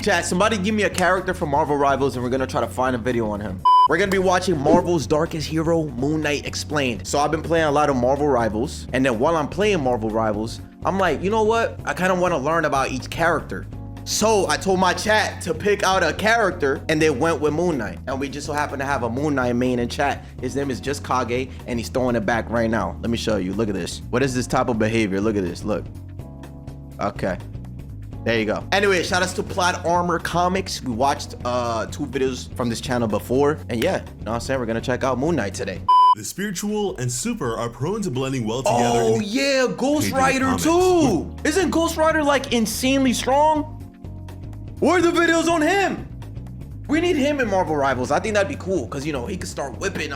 Chat, somebody give me a character from Marvel Rivals and we're gonna try to find a video on him. We're gonna be watching Marvel's Darkest Hero, Moon Knight Explained. So I've been playing a lot of Marvel Rivals, and then while I'm playing Marvel Rivals, I'm like, you know what? I kind of want to learn about each character. So I told my chat to pick out a character, and they went with Moon Knight. And we just so happen to have a Moon Knight main in chat. His name is just Kage, and he's throwing it back right now. Let me show you. Look at this. What is this type of behavior? Look at this. Look. Okay. There you go. Anyway, shout outs to Plot Armor Comics. We watched 2 videos from this channel before. And yeah, you know what I'm saying? We're gonna check out Moon Knight today. The spiritual and super are prone to blending well together. Oh yeah, Ghost Rider too. Isn't Ghost Rider like insanely strong? Where are the videos on him? We need him in Marvel Rivals. I think that'd be cool because, you know, he could start whipping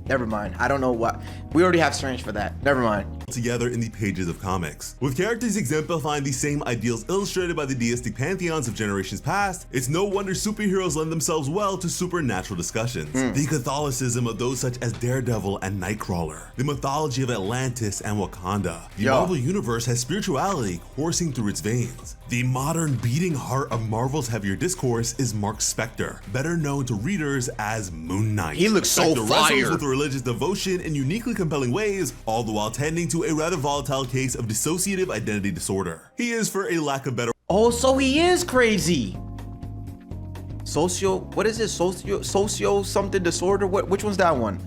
Never mind. I don't know what. We already have Strange for that. Never mind. Together in the pages of comics. With characters exemplifying the same ideals illustrated by the deistic pantheons of generations past, it's no wonder superheroes lend themselves well to supernatural discussions. The Catholicism of those such as Daredevil and Nightcrawler, the mythology of Atlantis and Wakanda. The Marvel Universe has spirituality coursing through its veins. The modern beating heart of Marvel's heavier discourse is Mark Spector, better known to readers as Moon Knight. He looks so fire. With religious devotion in uniquely compelling ways, all the while tending to a rather volatile case of dissociative identity disorder. He is, for a lack of better— Oh, so he is crazy. What is it? Socio something disorder? Which one's that one?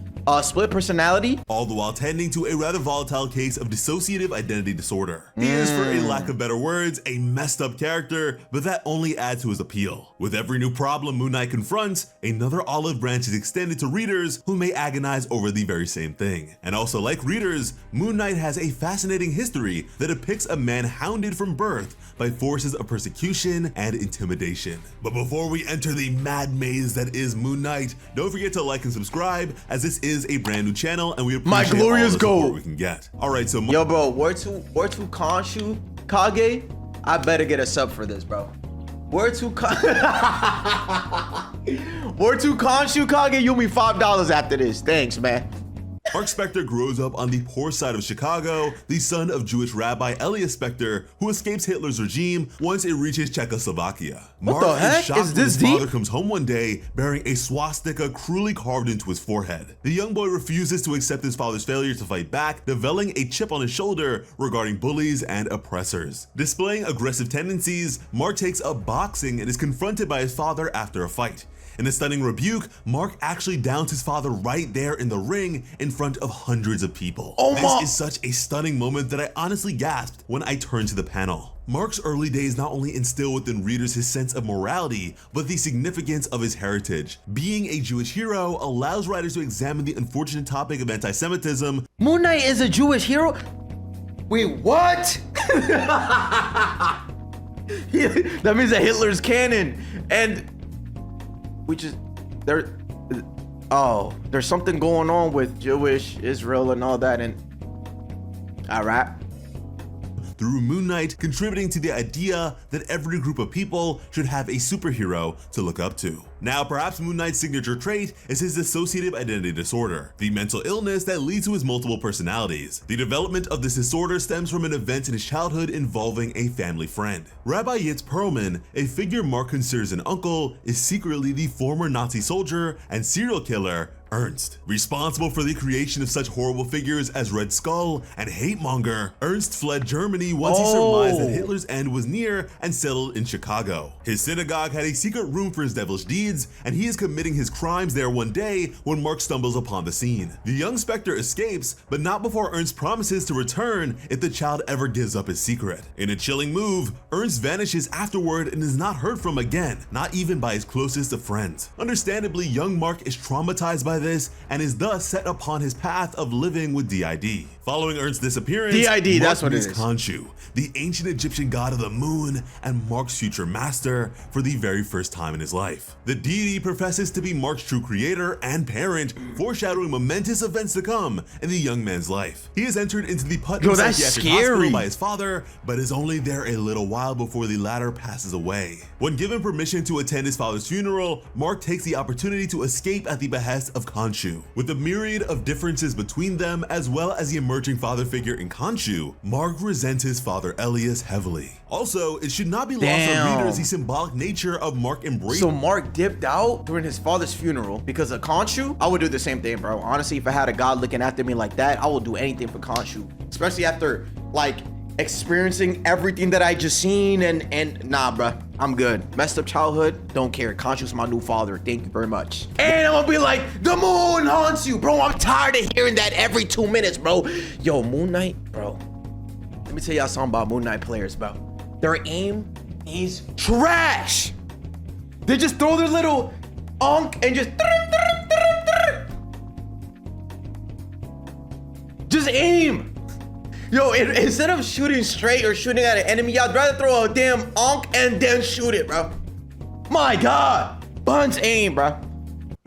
Split personality? All the while tending to a rather volatile case of dissociative identity disorder. He is, for a lack of better words, a messed up character, but that only adds to his appeal. With every new problem Moon Knight confronts, another olive branch is extended to readers who may agonize over the very same thing. And also, like readers, Moon Knight has a fascinating history that depicts a man hounded from birth by forces of persecution and intimidation. But before we enter the mad maze that is Moon Knight, don't forget to like and subscribe, as this is a brand new channel and we appreciate my glorious all the support we can get. All right, so yo, bro, where to Konshu Kage? I better get a sub for this, bro. Where to Konshu Kage? You owe me $5 after this. Thanks, man. Mark Spector grows up on the poor side of Chicago, the son of Jewish Rabbi Elias Spector, who escapes Hitler's regime once it reaches Czechoslovakia. What the heck? Is this deep? His father comes home one day bearing a swastika cruelly carved into his forehead. The young boy refuses to accept his father's failure to fight back, developing a chip on his shoulder regarding bullies and oppressors. Displaying aggressive tendencies, Mark takes up boxing and is confronted by his father after a fight. In a stunning rebuke, Mark actually downs his father right there in the ring in front of hundreds of people. This is such a stunning moment that I honestly gasped when I turned to the panel. Mark's early days not only instill within readers his sense of morality, but the significance of his heritage. Being a Jewish hero allows writers to examine the unfortunate topic of anti-Semitism. Moon Knight is a Jewish hero? Wait, what? That means that Hitler's canon. And there's something going on with Jewish Israel and all that, and all right. Through Moon Knight contributing to the idea that every group of people should have a superhero to look up to. Now, perhaps Moon Knight's signature trait is his dissociative identity disorder, the mental illness that leads to his multiple personalities. The development of this disorder stems from an event in his childhood involving a family friend. Rabbi Yitz Perlman, a figure Mark considers an uncle, is secretly the former Nazi soldier and serial killer Ernst. Responsible for the creation of such horrible figures as Red Skull and Hate Monger, Ernst fled Germany once he surmised that Hitler's end was near and settled in Chicago. His synagogue had a secret room for his devilish deeds, and he is committing his crimes there one day when Mark stumbles upon the scene. The young Spectre escapes, but not before Ernst promises to return if the child ever gives up his secret. In a chilling move, Ernst vanishes afterward and is not heard from again, not even by his closest of friends. Understandably, young Mark is traumatized by this and is thus set upon his path of living with DID. Following Ernst's disappearance, DID, that's what it is. Konshu, the ancient Egyptian god of the moon and Mark's future master, for the very first time in his life. The deity professes to be Mark's true creator and parent, foreshadowing momentous events to come in the young man's life. He is entered into the Putnam Psychiatric Hospital by his father, but is only there a little while before the latter passes away. When given permission to attend his father's funeral, Mark takes the opportunity to escape at the behest of of Konshu. With the myriad of differences between them, as well as the emerging father figure in Konshu, Mark resents his father Elias heavily. Also, it should not be lost on readers the symbolic nature of Mark embracing. So Mark dipped out during his father's funeral because of Konshu? I would do the same thing, bro. Honestly, if I had a god looking after me like that, I would do anything for Konshu. Especially after, like, experiencing everything that I just seen and nah, bruh, I'm good. Messed up childhood, don't care. Konshu's my new father. Thank you very much. And I'm gonna be like, the moon haunts you, bro. I'm tired of hearing that every 2 minutes, bro. Yo, Moon Knight, bro. Let me tell y'all something about Moon Knight players, bro. Their aim is trash. They just throw their little onk and just aim. Yo, instead of shooting straight or shooting at an enemy, I'd rather throw a damn onk and then shoot it, bro. My God, Bun's aim, bro.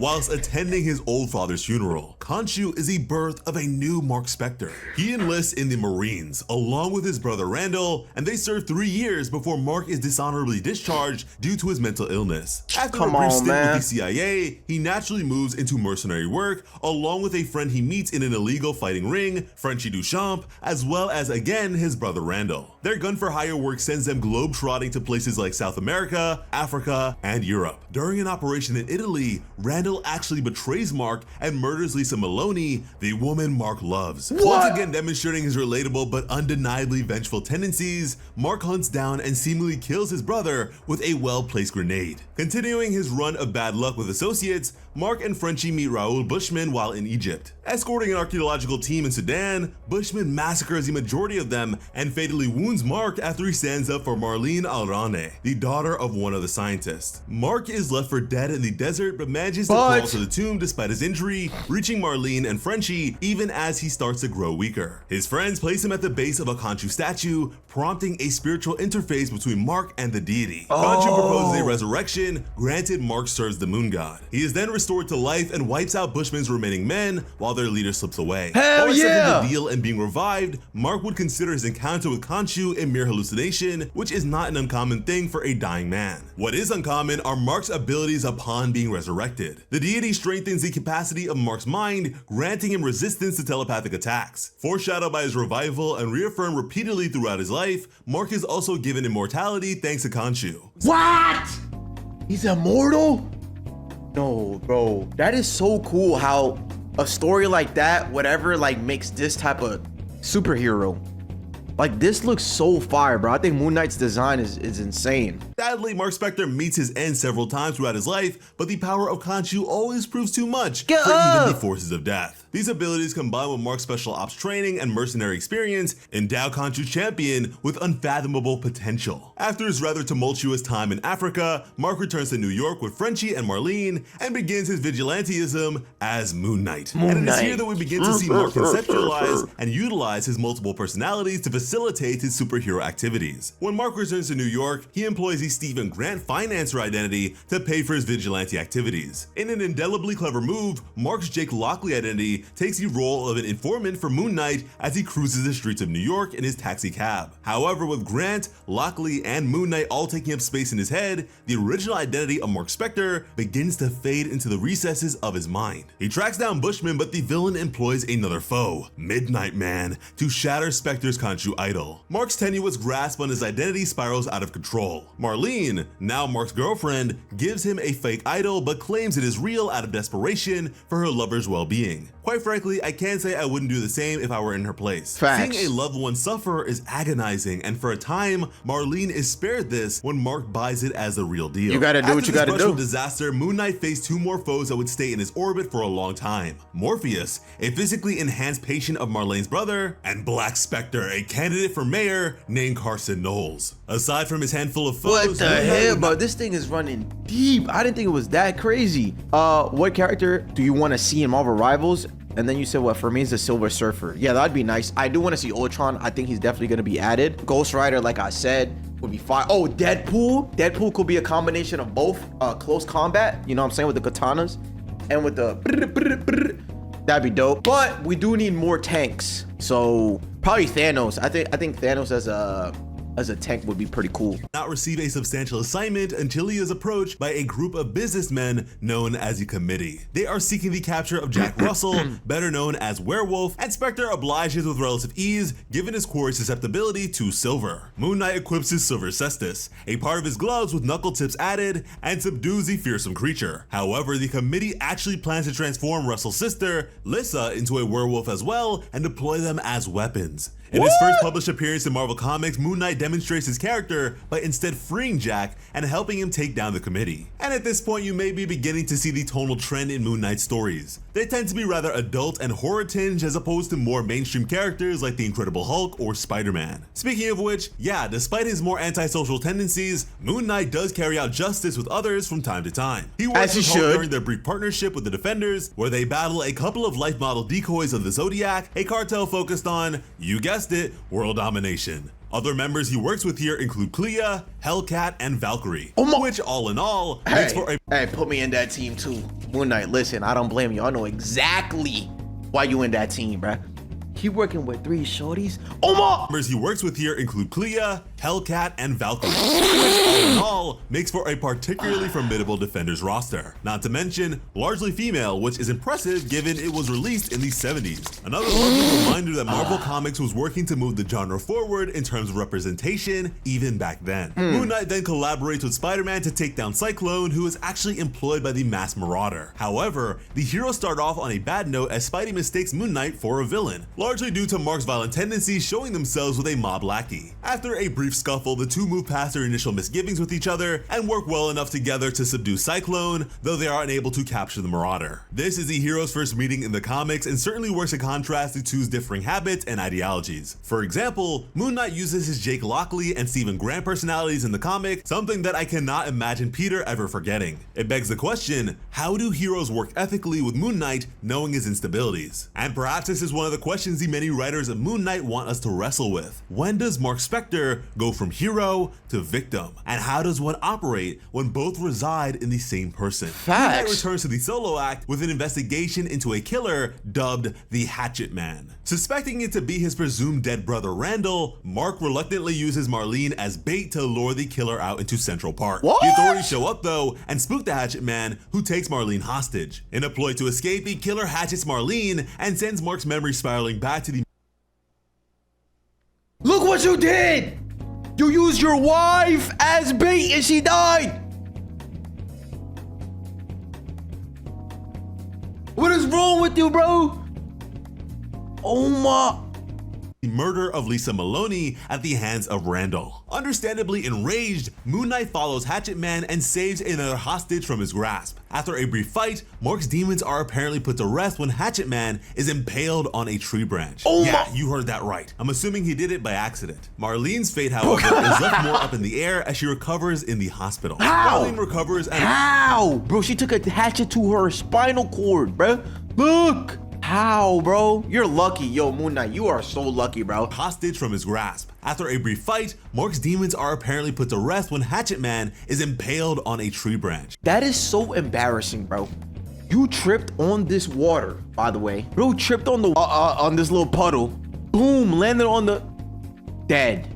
Whilst attending his old father's funeral, Konshu is the birth of a new Mark Spector. He enlists in the Marines along with his brother Randall, and they serve 3 years before Mark is dishonorably discharged due to his mental illness. After a brief stint with the CIA, he naturally moves into mercenary work along with a friend he meets in an illegal fighting ring, Frenchie Duchamp, as well as again his brother Randall. Their gun-for-hire work sends them globe-trotting to places like South America, Africa, and Europe. During an operation in Italy, Randall actually betrays Mark and murders Lisa Maloney, the woman Mark loves. What? Once again demonstrating his relatable but undeniably vengeful tendencies, Mark hunts down and seemingly kills his brother with a well-placed grenade. Continuing his run of bad luck with associates, Mark and Frenchie meet Raoul Bushman while in Egypt. Escorting an archaeological team in Sudan, Bushman massacres the majority of them and fatally wounds Mark after he stands up for Marlene Alrane, the daughter of one of the scientists. Mark is left for dead in the desert but manages to crawl to the tomb despite his injury, reaching Marlene and Frenchie even as he starts to grow weaker. His friends place him at the base of a Konshu statue, prompting a spiritual interface between Mark and the deity. Konshu proposes a resurrection, granted Mark serves the moon god. He is then restored to life and wipes out Bushman's remaining men while their leader slips away. Hell yeah! The deal and being revived, Mark would consider his encounter with Konshu a mere hallucination, which is not an uncommon thing for a dying man. What is uncommon are Mark's abilities upon being resurrected. The deity strengthens the capacity of Mark's mind, granting him resistance to telepathic attacks. Foreshadowed by his revival and reaffirmed repeatedly throughout his life, Mark is also given immortality thanks to Konshu. What? He's immortal? No, bro. That is so cool how a story like that, whatever, like makes this type of superhero. Like, this looks so fire, bro. I think Moon Knight's design is insane. Sadly, Mark Spector meets his end several times throughout his life, but the power of Konshu always proves too much for even the forces of death. These abilities, combined with Mark's special ops training and mercenary experience, endow Konshu's champion with unfathomable potential. After his rather tumultuous time in Africa, Mark returns to New York with Frenchie and Marlene and begins his Vigilantism as Moon Knight. And it is here that we begin to see Mark conceptualize and utilize his multiple personalities to facilitate his superhero activities. When Mark returns to New York, he employs the Stephen Grant financer identity to pay for his vigilante activities. In an indelibly clever move, Mark's Jake Lockley identity takes the role of an informant for Moon Knight as he cruises the streets of New York in his taxi cab. However, with Grant, Lockley, and Moon Knight all taking up space in his head, the original identity of Mark Spector begins to fade into the recesses of his mind. He tracks down Bushman, but the villain employs another foe, Midnight Man, to shatter Spector's Konshu idol. Mark's tenuous grasp on his identity spirals out of control. Marlene, now Mark's girlfriend, gives him a fake idol but claims it is real out of desperation for her lover's well-being. Quite frankly, I can't say I wouldn't do the same if I were in her place. Facts. Seeing a loved one suffer is agonizing, and for a time, Marlene is spared this when Mark buys it as the real deal. You gotta do what you gotta do. After this disaster, Moon Knight faced 2 more foes that would stay in his orbit for a long time. Morpheus, a physically enhanced patient of Marlene's brother, and Black Spectre, a candidate for mayor named Carson Knowles. Aside from his handful of foes, What the hell, bro? This thing is running deep. I didn't think it was that crazy. What character do you want to see in Marvel Rivals? And then you said, what, for me, is the Silver Surfer. Yeah, that'd be nice. I do want to see Ultron. I think he's definitely going to be added. Ghost Rider, like I said, would be fire. Oh, Deadpool. Deadpool could be a combination of both close combat, you know what I'm saying, with the katanas and with the that'd be dope. But we do need more tanks. So probably Thanos. I think Thanos as a as a tank would be pretty cool. Not receive a substantial assignment until he is approached by a group of businessmen known as the Committee. They are seeking the capture of Jack Russell, better known as Werewolf, and Spectre obliges with relative ease given his core susceptibility to silver. Moon Knight equips his silver cestus, a part of his gloves with knuckle tips added, and subdues the fearsome creature. However, the Committee actually plans to transform Russell's sister, Lissa, into a werewolf as well and deploy them as weapons. In his first published appearance in Marvel Comics, Moon Knight demonstrates his character by instead freeing Jack and helping him take down the Committee. And at this point, you may be beginning to see the tonal trend in Moon Knight's stories. They tend to be rather adult and horror tinged as opposed to more mainstream characters like the Incredible Hulk or Spider-Man. Speaking of which, yeah, despite his more antisocial tendencies, Moon Knight does carry out justice with others from time to time. He works with Hulk during their brief partnership with the Defenders, where they battle a couple of life model decoys of the Zodiac, a cartel focused on, you guessed it, world domination. Other members he works with here include Clea, Hellcat, and Valkyrie, which all in all makes for a— Hey, put me in that team too. Moon Knight, listen, I don't blame you. I know exactly why you in that team, bruh. He working with 3 shorties? Members he works with here include Clea, Hellcat, and Valkyrie, which all in all makes for a particularly formidable Defenders roster. Not to mention, largely female, which is impressive given it was released in the 70s. Another lovely reminder that Marvel Comics was working to move the genre forward in terms of representation even back then. Moon Knight then collaborates with Spider-Man to take down Cyclone, who is actually employed by the Masked Marauder. However, the heroes start off on a bad note as Spidey mistakes Moon Knight for a villain, largely due to Mark's violent tendencies showing themselves with a mob lackey. After a brief scuffle, the two move past their initial misgivings with each other and work well enough together to subdue Cyclone, though they are unable to capture the Marauder. This is the heroes' first meeting in the comics and certainly works in contrast to two's differing habits and ideologies. For example, Moon Knight uses his Jake Lockley and Stephen Grant personalities in the comic, something that I cannot imagine Peter ever forgetting. It begs the question, how do heroes work ethically with Moon Knight knowing his instabilities? And perhaps this is one of the questions the many writers of Moon Knight want us to wrestle with. When does Mark Spector go from hero to victim? And how does one operate when both reside in the same person? Moon Knight returns to the solo act with an investigation into a killer dubbed the Hatchet Man. Suspecting it to be his presumed dead brother Randall, Mark reluctantly uses Marlene as bait to lure the killer out into Central Park. The authorities show up though and spook the Hatchet Man, who takes Marlene hostage. In a ploy to escape, the killer hatchets Marlene and sends Mark's memory spiraling back to the— Look what you did! You used your wife as bait and she died! What is wrong with you, bro? Oh my... murder of Lisa Maloney at the hands of Randall. Understandably enraged, Moon Knight follows Hatchet Man and saves another hostage from his grasp. After a brief fight, Mark's demons are apparently put to rest when Hatchet Man is impaled on a tree branch. Yeah, you heard that right. I'm assuming he did it by accident. Marlene's fate, however, is left more up in the air as she recovers in the hospital. How? Marlene recovers and— How? Bro, she took a hatchet to her spinal cord, bro. Look! How, bro? You're lucky. Yo, Moon Knight, you are so lucky, bro. Hostage from his grasp. After a brief fight, Mark's demons are apparently put to rest when Hatchet Man is impaled on a tree branch. That is so embarrassing, bro. You tripped on this water, by the way. Bro tripped on the on this little puddle. Boom, landed on the— dead.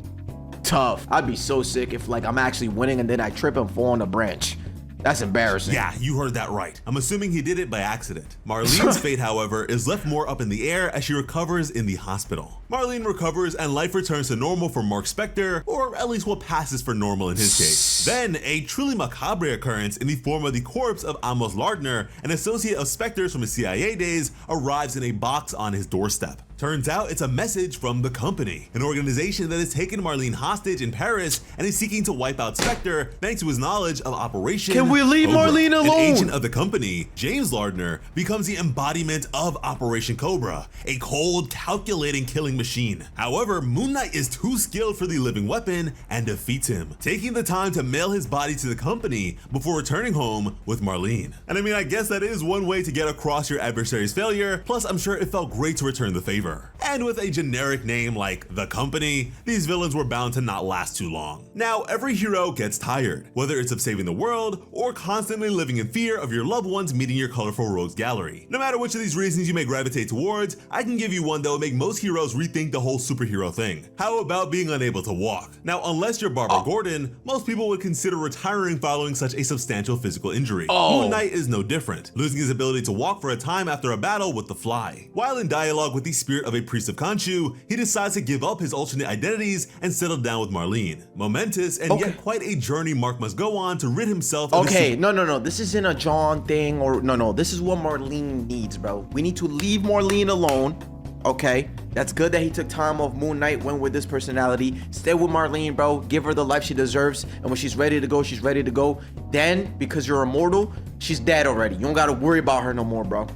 Tough. I'd be so sick if like I'm actually winning and then I trip and fall on a branch. That's embarrassing. Yeah, you heard that right. I'm assuming he did it by accident. Marlene's fate, however, is left more up in the air as she recovers in the hospital. Marlene recovers and life returns to normal for Mark Spector, or at least what passes for normal in his case. Then, a truly macabre occurrence in the form of the corpse of Amos Lardner, an associate of Spector's from his CIA days, arrives in a box on his doorstep. Turns out it's a message from the Company, an organization that has taken Marlene hostage in Paris and is seeking to wipe out Spector thanks to his knowledge of Operation Can we leave Cobra. Marlene alone? An agent of the Company, James Lardner, becomes the embodiment of Operation Cobra, a cold, calculating killing machine. However, Moon Knight is too skilled for the living weapon and defeats him, taking the time to mail his body to the Company before returning home with Marlene. And I mean, I guess that is one way to get across your adversary's failure, plus I'm sure it felt great to return the favor. forever. And with a generic name like The Company, these villains were bound to not last too long. Now, every hero gets tired, whether it's of saving the world or constantly living in fear of your loved ones meeting your colorful rogues gallery. No matter which of these reasons you may gravitate towards, I can give you one that will make most heroes rethink the whole superhero thing. How about being unable to walk? Now, unless you're Barbara Gordon, most people would consider retiring following such a substantial physical injury. Moon Knight is no different, losing his ability to walk for a time after a battle with the Fly. While in dialogue with the spirit of a priest of Konshu, he decides to give up his alternate identities and settle down with Marlene. Momentous and yet quite a journey Mark must go on to rid himself of his no, this isn't a John thing, or no, this is what Marlene needs, bro. We need to leave Marlene alone. Okay, that's good that he took time off. Moon Knight went with this personality. Stay with Marlene, bro. Give her the life she deserves, and when she's ready to go, she's ready to go. Then, because you're immortal, she's dead already. You don't gotta worry about her no more, bro.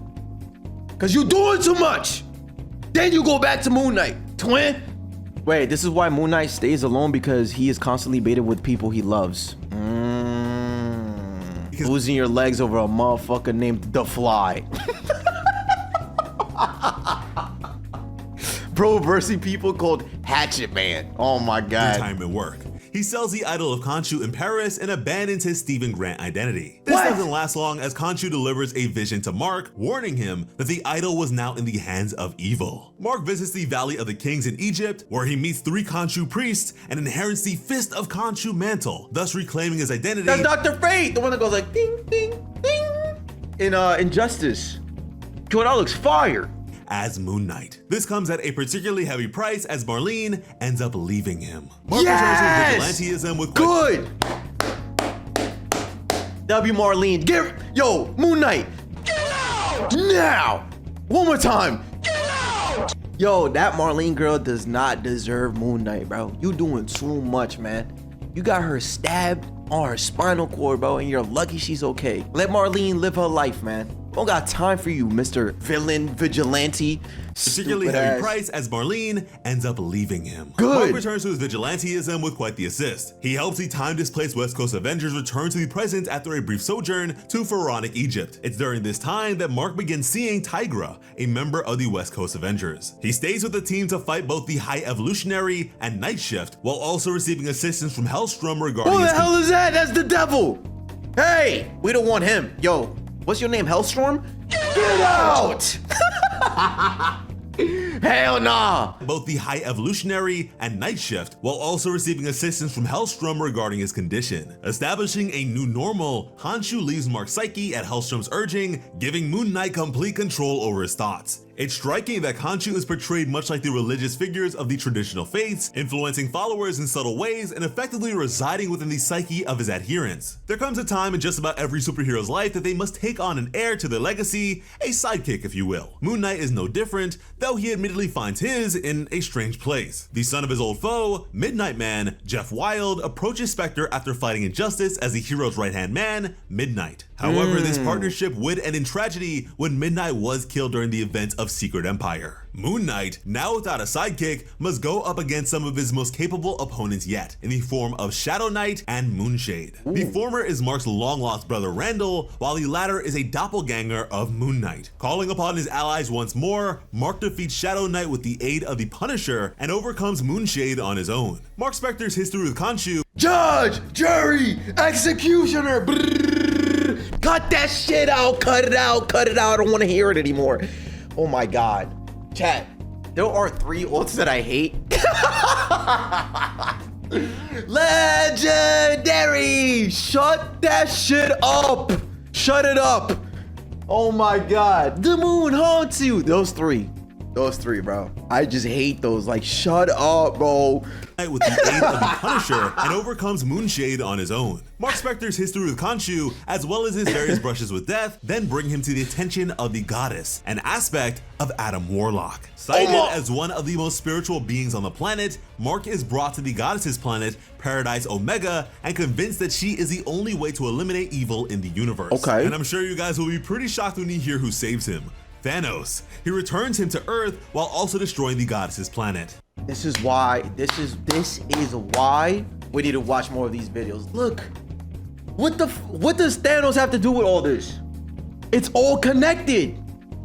Cause you doing too much. Then you go back to Moon Knight, twin. Wait, this is why Moon Knight stays alone, because he is constantly baited with people he loves. Losing your legs over a motherfucker named The Fly. Bro, versing people called Hatchet Man. Oh my god. Retirement work. He sells the idol of Konshu in Paris and abandons his Stephen Grant identity. This doesn't last long as Konshu delivers a vision to Mark, warning him that the idol was now in the hands of evil. Mark visits the Valley of the Kings in Egypt, where he meets 3 Konshu priests and inherits the Fist of Konshu mantle, thus reclaiming his identity. That's Dr. Fate, the one that goes like ding, ding, ding in Injustice. Yo, that looks fire. As Moon Knight. This comes at a particularly heavy price as Marlene ends up leaving him. Mark returns his vigilantism with good. W Marlene, yo, Moon Knight, get out now. One more time, get out. Yo, that Marlene girl does not deserve Moon Knight, bro. You doing too much, man. You got her stabbed on her spinal cord, bro, and you're lucky she's okay. Let Marlene live her life, man. Don't got time for you, Mr. Villain Vigilante. Particularly heavy price as Marlene ends up leaving him. Good. Mark returns to his Vigilantism with quite the assist. He helps the time-displaced West Coast Avengers return to the present after a brief sojourn to Pharaonic Egypt. It's during this time that Mark begins seeing Tigra, a member of the West Coast Avengers. He stays with the team to fight both the High Evolutionary and Night Shift, while also receiving assistance from Hellstrom regarding Who the hell is that? That's the devil. Hey, we don't want him. Yo, what's your name, Hellstrom? Get out! Hell nah! Both the High Evolutionary and Night Shift, while also receiving assistance from Hellstrom regarding his condition. Establishing a new normal, Konshu leaves Mark's psyche at Hellstrom's urging, giving Moon Knight complete control over his thoughts. It's striking that Konshu is portrayed much like the religious figures of the traditional faiths, influencing followers in subtle ways and effectively residing within the psyche of his adherents. There comes a time in just about every superhero's life that they must take on an heir to their legacy, a sidekick if you will. Moon Knight is no different, though he admittedly finds his in a strange place. The son of his old foe, Midnight Man, Jeff Wild, approaches Spectre after fighting injustice as the hero's right-hand man, Midnight. However, this partnership would end in tragedy when Midnight was killed during the events of Secret Empire. Moon Knight, now without a sidekick, must go up against some of his most capable opponents yet, in the form of Shadow Knight and Moonshade. The former is Mark's long-lost brother Randall, while the latter is a doppelganger of Moon Knight. Calling upon his allies once more, Mark defeats Shadow Knight with the aid of the Punisher and overcomes Moonshade on his own. Mark Spector's history with Konshu: Judge, jury, executioner. Brrr. Cut that shit out, cut it out, cut it out. I don't want to hear it anymore. Oh my god. Chat, there are 3 ults that I hate. Legendary! Shut that shit up! Shut it up! Oh my god. The moon haunts you! Those 3. Those 3, bro. I just hate those. Like, shut up, bro. With the aid of the Punisher and overcomes Moonshade on his own. Mark Spector's history with Konshu, as well as his various brushes with death, then bring him to the attention of the goddess, an aspect of Adam Warlock. Cited as one of the most spiritual beings on the planet, Mark is brought to the goddess's planet, Paradise Omega, and convinced that she is the only way to eliminate evil in the universe. Okay. And I'm sure you guys will be pretty shocked when you hear who saves him. Thanos. He returns him to Earth while also destroying the goddess's planet. This is why we need to watch more of these videos. Look, what does Thanos have to do with all this? It's all connected.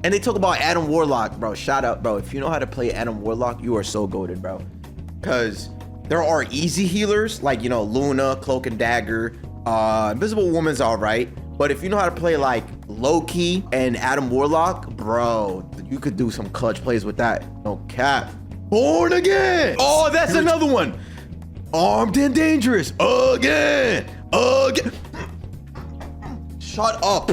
And they talk about Adam Warlock, bro. Shout out, bro. If you know how to play Adam Warlock, you are so goated, bro. Because there are easy healers, like, you know, Luna, Cloak and Dagger. Invisible Woman's all right. But if you know how to play, like, Loki and Adam Warlock, bro, you could do some clutch plays with that. No cap. Born Again. Oh, that's another one. Armed and Dangerous. Again. Shut up.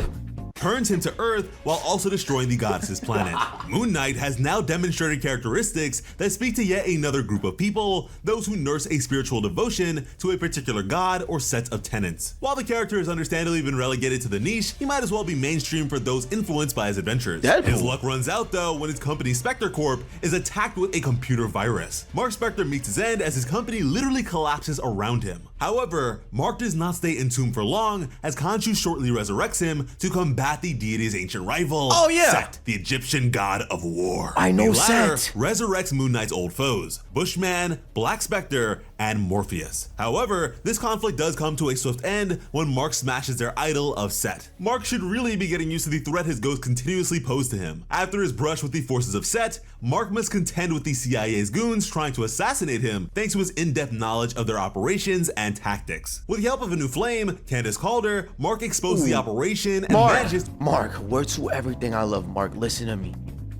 Turns him to Earth while also destroying the goddess's planet. Moon Knight has now demonstrated characteristics that speak to yet another group of people, those who nurse a spiritual devotion to a particular god or set of tenets. While the character has understandably been relegated to the niche, he might as well be mainstream for those influenced by his adventures. His luck runs out though when his company Spectre Corp is attacked with a computer virus. Mark Spectre meets his end as his company literally collapses around him. However, Mark does not stay entombed for long as Konshu shortly resurrects him to combat the deity's ancient rival, Set, the Egyptian god of war. I know the latter Set resurrects Moon Knight's old foes, Bushman, Black Spectre, and Morpheus. However, this conflict does come to a swift end when Mark smashes their idol of Set. Mark should really be getting used to the threat his ghost continuously posed to him. After his brush with the forces of Set, Mark must contend with the CIA's goons trying to assassinate him thanks to his in-depth knowledge of their operations and tactics. With the help of a new flame, Candace Calder, Mark exposed the operation and manages— Mark, word to everything I love, Mark, listen to me.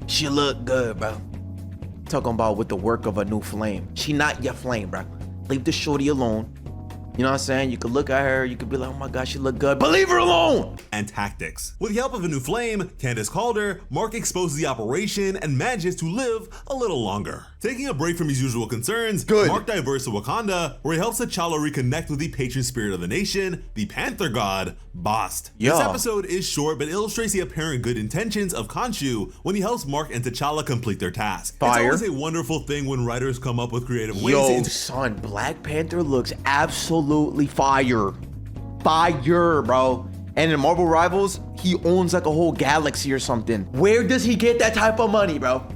She look good, bro. Talking about with the work of a new flame. She not your flame, bro. Leave the shorty alone. You know what I'm saying? You could look at her, you could be like, oh my God, she look good, but leave her alone! And tactics. With the help of a new flame, Candace Calder, Mark exposes the operation and manages to live a little longer. Taking a break from his usual concerns, Mark diverts to Wakanda, where he helps T'Challa reconnect with the patron spirit of the nation, the Panther God, Bast. This episode is short, but illustrates the apparent good intentions of Konshu when he helps Mark and T'Challa complete their task. It's always a wonderful thing when writers come up with creative ways to— Yo, son, Black Panther looks absolutely fire. Fire, bro. And in Marvel Rivals, he owns like a whole galaxy or something. Where does he get that type of money, bro?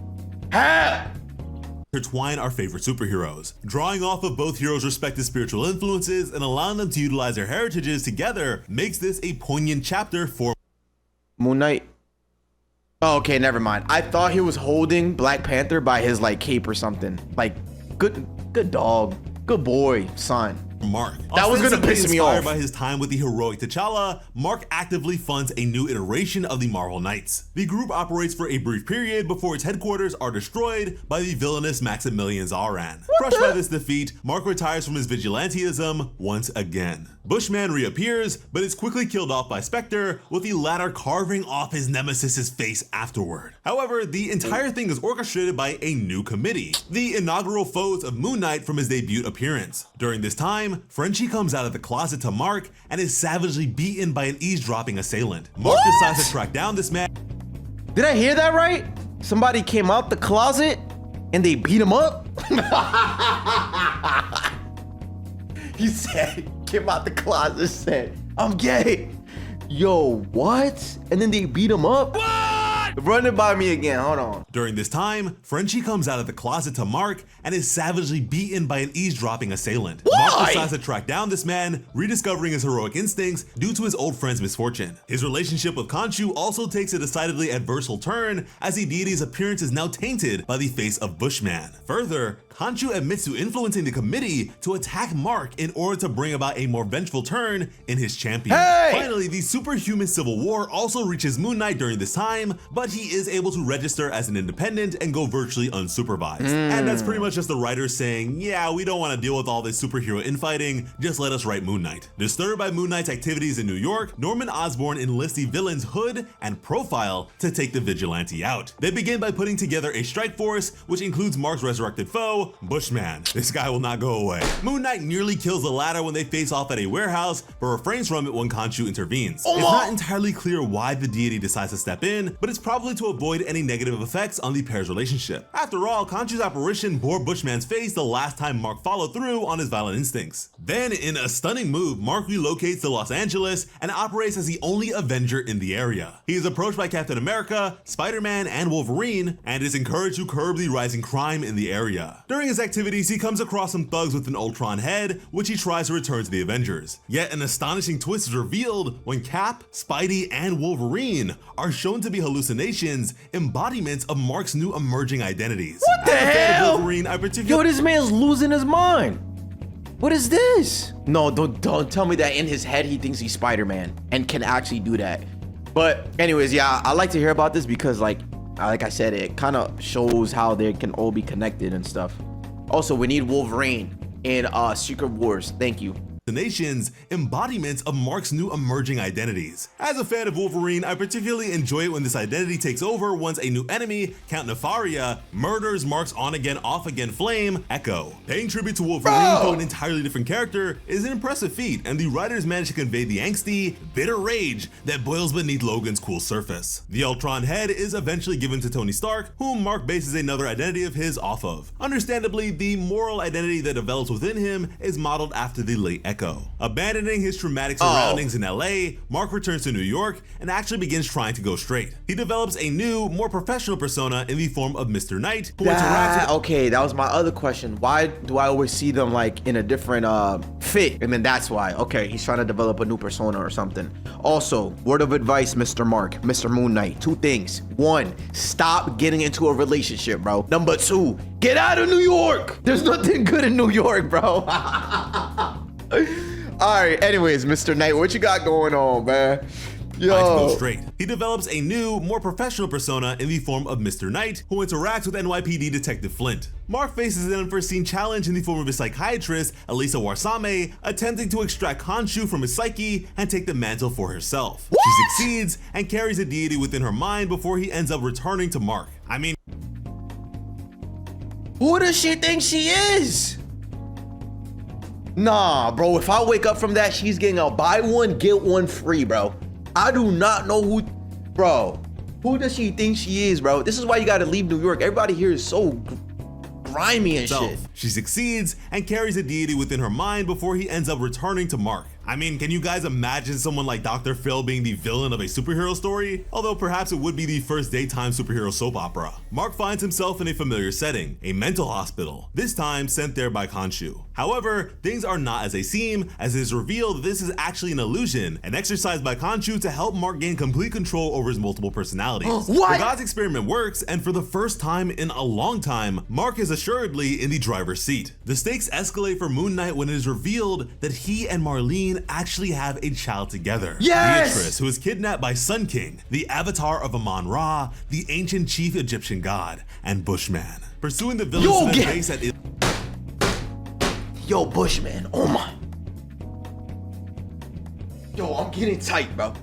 Intertwine our favorite superheroes. Drawing off of both heroes' respective spiritual influences and allowing them to utilize their heritages together makes this a poignant chapter for Moon Knight. Oh, okay, never mind. I thought he was holding Black Panther by his like cape or something. Like, good dog, good boy, son. Mark. That was gonna piss me off. Inspired by his time with the heroic T'Challa, Mark actively funds a new iteration of the Marvel Knights. The group operates for a brief period before its headquarters are destroyed by the villainous Maximilian Zaran. Crushed by this defeat, Mark retires from his vigilantism once again. Bushman reappears, but is quickly killed off by Spectre, with the latter carving off his nemesis's face afterward. However, the entire thing is orchestrated by a new committee, the inaugural foes of Moon Knight from his debut appearance. During this time, Frenchie comes out of the closet to Mark and is savagely beaten by an eavesdropping assailant. Mark decides to track down this man. Did I hear that right? Somebody came out the closet and they beat him up? He said, came out the closet, said, I'm gay. Yo, what? And then they beat him up? What? Run it by me again, hold on. During this time, Frenchie comes out of the closet to Mark and is savagely beaten by an eavesdropping assailant. Why? Mark decides to track down this man, rediscovering his heroic instincts due to his old friend's misfortune. His relationship with Konshu also takes a decidedly adverse turn as the deity's appearance is now tainted by the face of Bushman. Further, Konshu admits to influencing the committee to attack Mark in order to bring about a more vengeful turn in his champion. Finally, the superhuman civil war also reaches Moon Knight during this time, but he is able to register as an independent and go virtually unsupervised. And that's pretty much just the writers saying, yeah, we don't want to deal with all this superhero infighting, just let us write Moon Knight. Disturbed by Moon Knight's activities in New York, Norman Osborn enlists the villain's hood and profile to take the vigilante out. They begin by putting together a strike force, which includes Mark's resurrected foe, Bushman. This guy will not go away. Moon Knight nearly kills the latter when they face off at a warehouse, but refrains from it when Konshu intervenes. It's not entirely clear why the deity decides to step in, but it's probably to avoid any negative effects on the pair's relationship. After all, Konshu's apparition bore Bushman's face the last time Mark followed through on his violent instincts. Then, in a stunning move, Mark relocates to Los Angeles and operates as the only Avenger in the area. He is approached by Captain America, Spider-Man, and Wolverine, and is encouraged to curb the rising crime in the area. During his activities, he comes across some thugs with an Ultron head, which he tries to return to the Avengers. Yet an astonishing twist is revealed when Cap, Spidey, and Wolverine are shown to be hallucinations Nations, embodiments of Mark's new emerging identities. What the As a fan of hell? Wolverine, I Yo, particularly this man's losing his mind. What is this? No, don't tell me that in his head he thinks he's Spider-Man and can actually do that. But anyways, yeah, I like to hear about this because like I said, it kind of shows how they can all be connected and stuff. Also, we need Wolverine in Secret Wars. Thank you. the Nations, embodiments of Mark's new emerging identities. As a fan of Wolverine, I particularly enjoy it when this identity takes over once a new enemy, Count Nefaria, murders Mark's on-again, off-again flame, Echo. Paying tribute to Wolverine to an entirely different character is an impressive feat, and the writers managed to convey the angsty, bitter rage that boils beneath Logan's cool surface. The Ultron head is eventually given to Tony Stark, whom Mark bases another identity of his off of. Understandably, the moral identity that develops within him is modeled after the late Echo. Abandoning his traumatic surroundings in LA, Mark returns to New York and actually begins trying to go straight. He develops a new, more professional persona in the form of Mr. Knight, who interacts with— Okay, that was my other question. Why do I always see them like in a different fit? And then that's why. Okay, he's trying to develop a new persona or something. Also, word of advice, Mr. Mark, Mr. Moon Knight. Two things. One, stop getting into a relationship, bro. Number two, get out of New York. There's nothing good in New York, bro. All right, anyways, Mr. Knight, what you got going on, man? To go straight. He develops a new, more professional persona in the form of Mr. Knight, who interacts with NYPD Detective Flint. Mark faces an unforeseen challenge in the form of a psychiatrist, Elisa Warsame, attempting to extract Konshu from his psyche and take the mantle for herself. What? She succeeds and carries a deity within her mind before he ends up returning to Mark. I mean, who does she think she is? Nah, bro, if I wake up from that, she's getting a buy one, get one free, bro. I do not know who, bro. Who does she think she is, bro? This is why you gotta leave New York. Everybody here is so grimy and shit. She succeeds and carries a deity within her mind before he ends up returning to Mark. I mean, can you guys imagine someone like Dr. Phil being the villain of a superhero story? Although perhaps it would be the first daytime superhero soap opera. Mark finds himself in a familiar setting, a mental hospital, this time sent there by Konshu. However, things are not as they seem, as it is revealed that this is actually an illusion, an exercise by Konshu to help Mark gain complete control over his multiple personalities. What? The God's experiment works, and for the first time in a long time, Mark is assuredly in the driver's seat. The stakes escalate for Moon Knight when it is revealed that he and Marlene actually have a child together. Yes! Beatrice, who is kidnapped by Sun King, the avatar of Amon-Ra, the ancient chief Egyptian god, and Bushman. Pursuing the villain's base at Yo, Bushman, oh my. Yo, I'm getting tight, bro.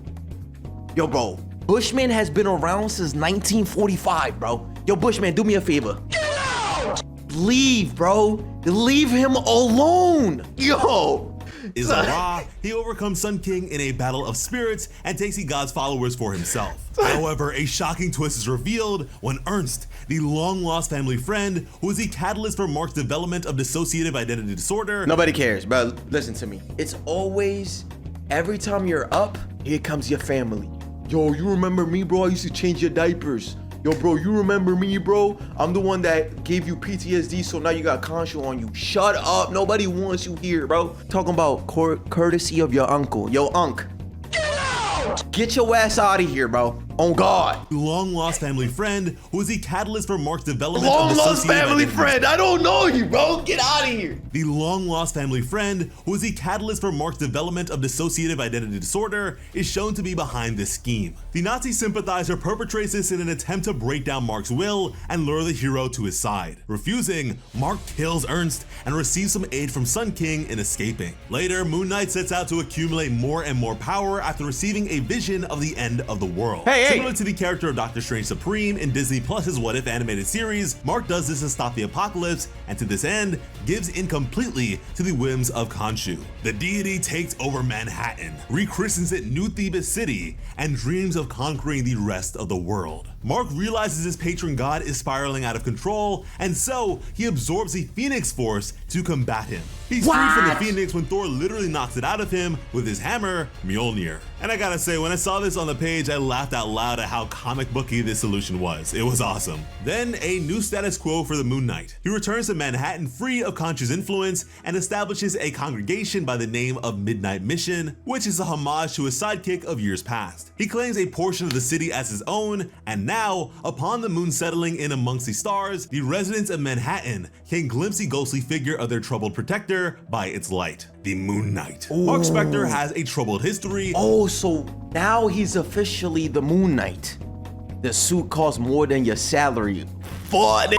Yo, bro, Bushman has been around since 1945, bro. Yo, Bushman, do me a favor. Get out! Leave, bro. Leave him alone. Yo. Is Ra, he overcomes Sun King in a battle of spirits and takes the god's followers for himself. However, a shocking twist is revealed when Ernst, the long-lost family friend, who is the catalyst for Mark's development of dissociative identity disorder— Nobody cares, bro. Listen to me. It's always, every time you're up, here comes your family. Yo, you remember me, bro? I used to change your diapers. Yo, bro, you remember me, bro? I'm the one that gave you PTSD, so now you got Konshu on you. Shut up. Nobody wants you here, bro. Talking about courtesy of your uncle. Yo, Unc. Get out! Get your ass out of here, bro. On God. Long-lost family friend, who is the catalyst for Mark's development of Long-lost dissociative family identity. friend. I don't know you, bro. Get out of here. The long-lost family friend, who is the catalyst for Mark's development of dissociative identity disorder, is shown to be behind this scheme. The Nazi sympathizer perpetrates this in an attempt to break down Mark's will and lure the hero to his side. Refusing, Mark kills Ernst and receives some aid from Sun King in escaping. Later, Moon Knight sets out to accumulate more and more power after receiving a vision of the end of the world. Similar to the character of Doctor Strange Supreme in Disney Plus's What If animated series, Mark does this to stop the apocalypse, and to this end, gives in completely to the whims of Konshu. The deity takes over Manhattan, rechristens it New Thebes City, and dreams of conquering the rest of the world. Mark realizes his patron god is spiraling out of control, and so he absorbs the Phoenix Force to combat him. He's freed from the Phoenix when Thor literally knocks it out of him with his hammer, Mjolnir. And I gotta say, when I saw this on the page, I laughed out loud at how comic booky this solution was. It was awesome. Then, a new status quo for the Moon Knight. He returns to Manhattan free of Konshu's influence and establishes a congregation by the name of Midnight Mission, which is a homage to his sidekick of years past. He claims a portion of the city as his own, and now, upon the moon settling in amongst the stars, the residents of Manhattan can glimpse the ghostly figure of their troubled protector by its light, the Moon Knight. Mark Spector has a troubled history. Oh, so now he's officially the Moon Knight. The suit costs more than your salary. Fun.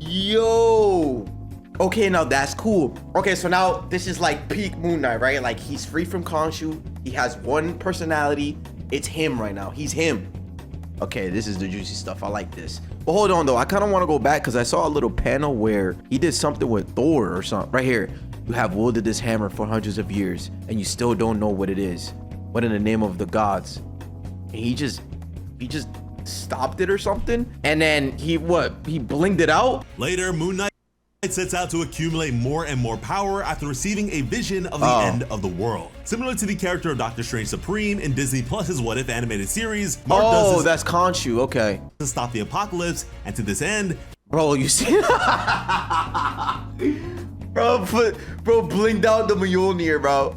Yo. Okay, now that's cool. Okay, so now this is like peak Moon Knight, right? Like he's free from Konshu. He has one personality. It's him right now. He's him. Okay, this is the juicy stuff. I like this. But hold on though. I kind of want to go back because I saw a little panel where he did something with Thor or something. Right here. You have wielded this hammer for hundreds of years and you still don't know what it is. What in the name of the gods? And he just stopped it or something. And then he blinged it out. Later, Moon Knight sets out to accumulate more and more power after receiving a vision of the end of the world. Similar to the character of Doctor Strange Supreme in Disney Plus's What If animated series, Mark does this that's Konshu, okay. to stop the apocalypse, and to this end, bro, you see bro blinged out the Mjolnir, bro.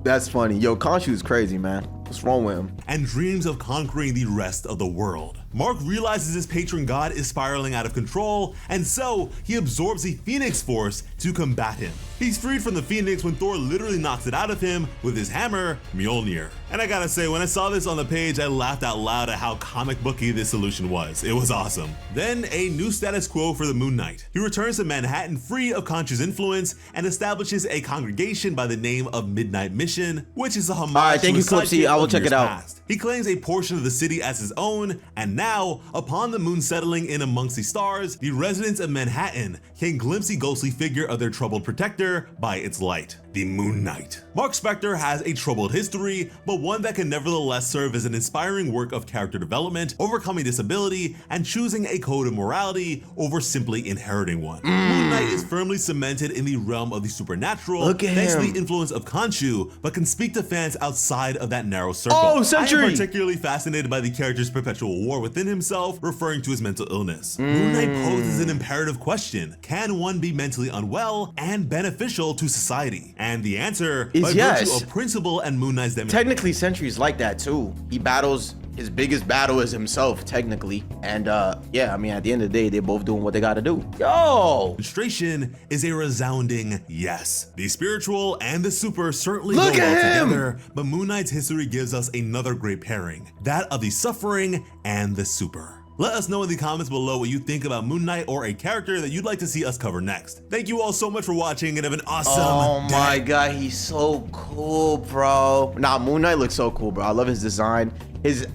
That's funny. Yo, Konshu's crazy, man. What's wrong with him? And dreams of conquering the rest of the world. Mark realizes his patron god is spiraling out of control, and so he absorbs the Phoenix Force to combat him. He's freed from the Phoenix when Thor literally knocks it out of him with his hammer, Mjolnir. And I gotta say, when I saw this on the page, I laughed out loud at how comic booky this solution was. It was awesome. Then, a new status quo for the Moon Knight. He returns to Manhattan free of Konshu's influence and establishes a congregation by the name of Midnight Mission, which is a homage Alright, thank to you, his Clipsy. I will check it out. past. He claims a portion of the city as his own, and now, upon the moon settling in amongst the stars, the residents of Manhattan can glimpse the ghostly figure of their troubled protector by its light, the Moon Knight. Mark Spector has a troubled history, but one that can nevertheless serve as an inspiring work of character development, overcoming disability, and choosing a code of morality over simply inheriting one. Moon Knight is firmly cemented in the realm of the supernatural, thanks to the influence of Konshu, but can speak to fans outside of that narrow circle. Oh, Century! I am particularly fascinated by the character's perpetual war within himself, referring to his mental illness. Moon Knight poses an imperative question: can one be mentally unwell and beneficial to society? And the answer is by yes. virtue of principle and Moon Knight's demonstration. Technically, Sentry's like that too. He battles, his biggest battle is himself, technically. And yeah, I mean, at the end of the day, they're both doing what they gotta do. Yo! Demonstration is a resounding yes. The spiritual and the super certainly Look go well at him! together, but Moon Knight's history gives us another great pairing, that of the suffering and the super. Let us know in the comments below what you think about Moon Knight or a character that you'd like to see us cover next. Thank you all so much for watching and have an awesome day. My god, he's so cool, bro. Nah, Moon Knight looks so cool, bro. I love his design. His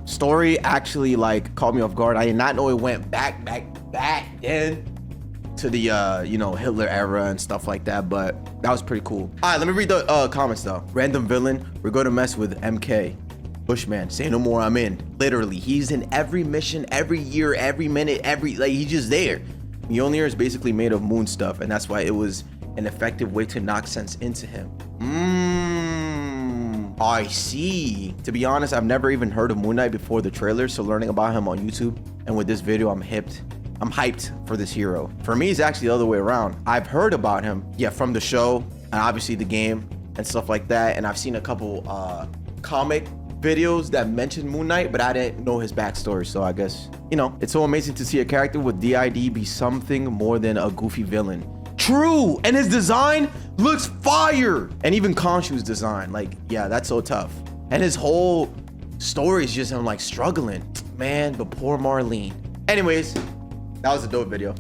story actually like caught me off guard. I did not know it went back then to the you know, Hitler era and stuff like that, but that was pretty cool. All right, let me read the comments though. Random villain, we're gonna mess with MK. Bushman, say no more, I'm in. Literally, he's in every mission, every year, every minute, like he's just there. Mjolnir is basically made of moon stuff, and that's why it was an effective way to knock sense into him. I see. To be honest, I've never even heard of Moon Knight before the trailer, so learning about him on YouTube, and with this video, I'm hyped for this hero. For me, it's actually the other way around. I've heard about him, yeah, from the show, and obviously the game, and stuff like that, and I've seen a couple comic videos that mention Moon Knight, but I didn't know his backstory, so I guess, you know, it's so amazing to see a character with DID be something more than a goofy villain. True, and his design looks fire, and even Konshu's design, like, yeah, that's so tough. And his whole story is just him like struggling, man, but poor Marlene. Anyways, that was a dope video.